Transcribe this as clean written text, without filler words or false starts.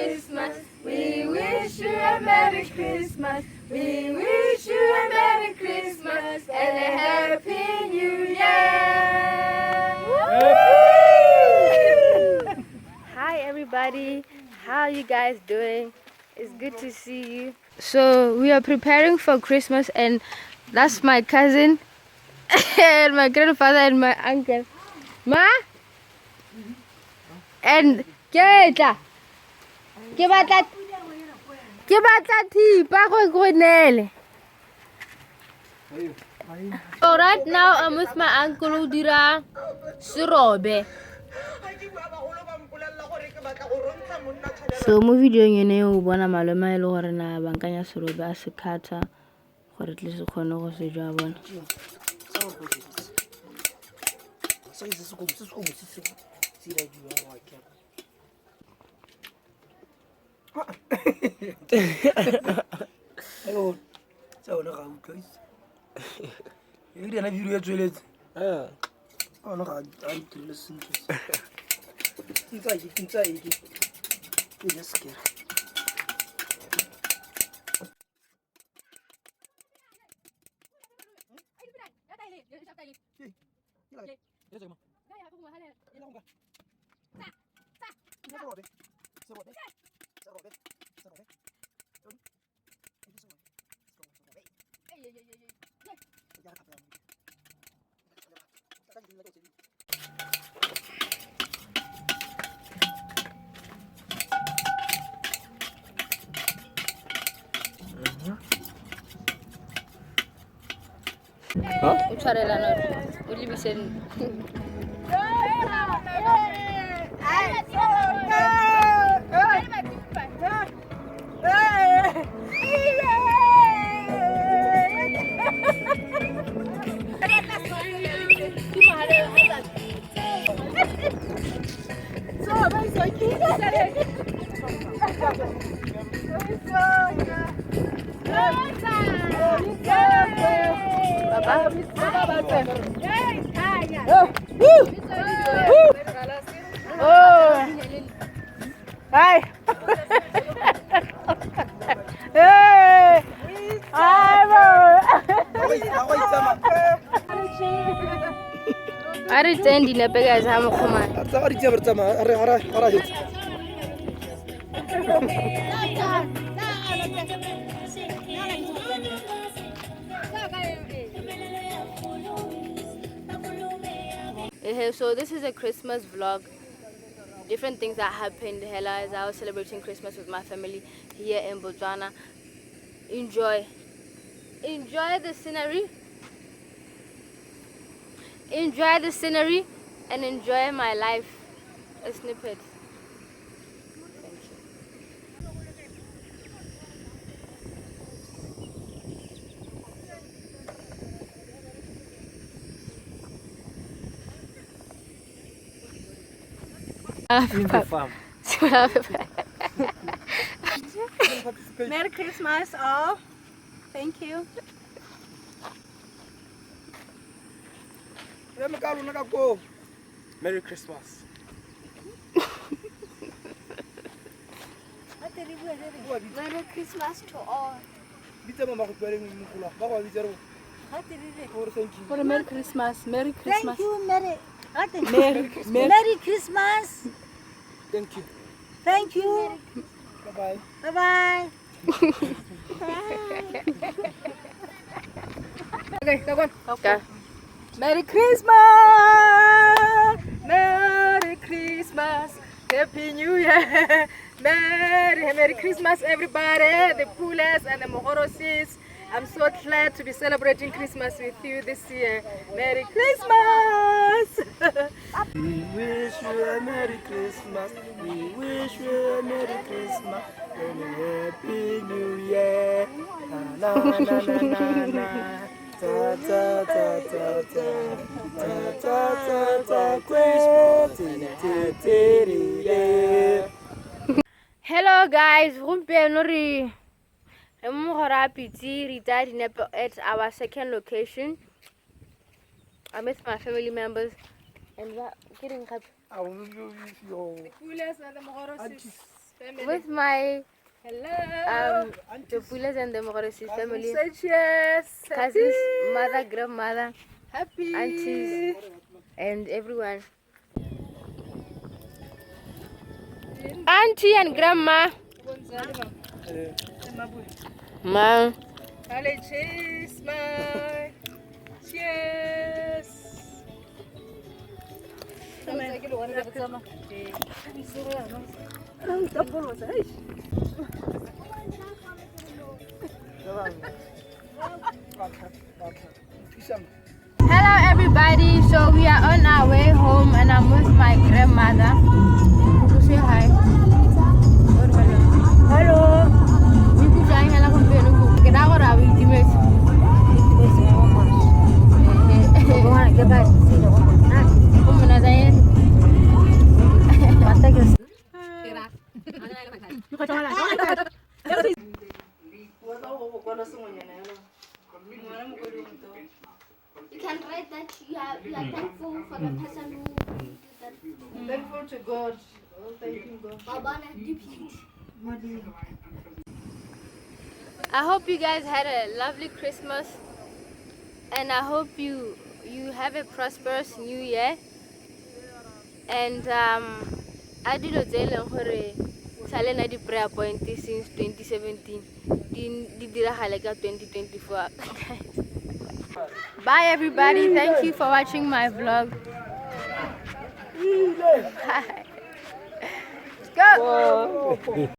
Christmas. We wish you a Merry Christmas. We wish you a Merry Christmas and a Happy New Year. Hi everybody, how are you guys doing? It's good to see you. So we are preparing for Christmas, and that's my cousin and my grandfather and my uncle. Ma? And Keta. Ke batla thipa go gonele. So right now I'm with my uncle who dira sirobe. So mo video yene o bona malome ile gore na bankanya sirobe a se khatha gore tle se khone go se jwa bona. Hello. So no ga utlwa. E di na video ya tsweletse. No ga a ntile sentle. Ntsa e ke. Ke just scared. Ucharela no. Uli bisen. Hi. Hey. Are tendi na pega za mo khoma. Ara di tsamara tsama ara hit. So this is a Christmas vlog. Different things that happened here as I was celebrating Christmas with my family here in Botswana. Enjoy the scenery. Enjoy the scenery and enjoy my life. A snippet. Thank you. Merry Christmas all. Thank you. Merry Christmas. Merry Christmas to all. For Merry Christmas. Merry Christmas. Thank you, Merry Christmas. Thank you. Thank you. Bye-bye. Bye-bye. Okay, go on. Okay. Merry Christmas. Merry Christmas. Happy New Year. Merry Christmas, everybody. The Pules and the Mohorosis. I'm so glad to be celebrating Christmas with you this year. Merry Christmas! We wish you a Merry Christmas. We wish you a Merry Christmas and a Happy New Year. Na na na na na na. Ta ta ta ta ta. Ta ta ta ta. Christmas. Hello guys, at our second location. I'm with my family members and we're getting happy. I will be with your Pules and the Mohorosis. family. with my Hello. the Pules and the Mogorosis family, Say cheers. cousins, mother, grandmother, Happy. aunties, and everyone. Auntie and grandma. Ma. Halle, cheers, man. Cheers. Hello everybody, so we are on our way home and I'm with my grandmother. You say hi. Hello. We could join her like a get out of our intimate. You can write that you are thankful for the person who did that. Thankful to God. Oh, thank you, God. Babana dipit. I hope you guys had a lovely Christmas and I hope you have a prosperous new year. And I did not tell them Salena di prayer point since 2017. Di dirahale ka 2024. Bye everybody. Thank you for watching my vlog. Bye. Let's go.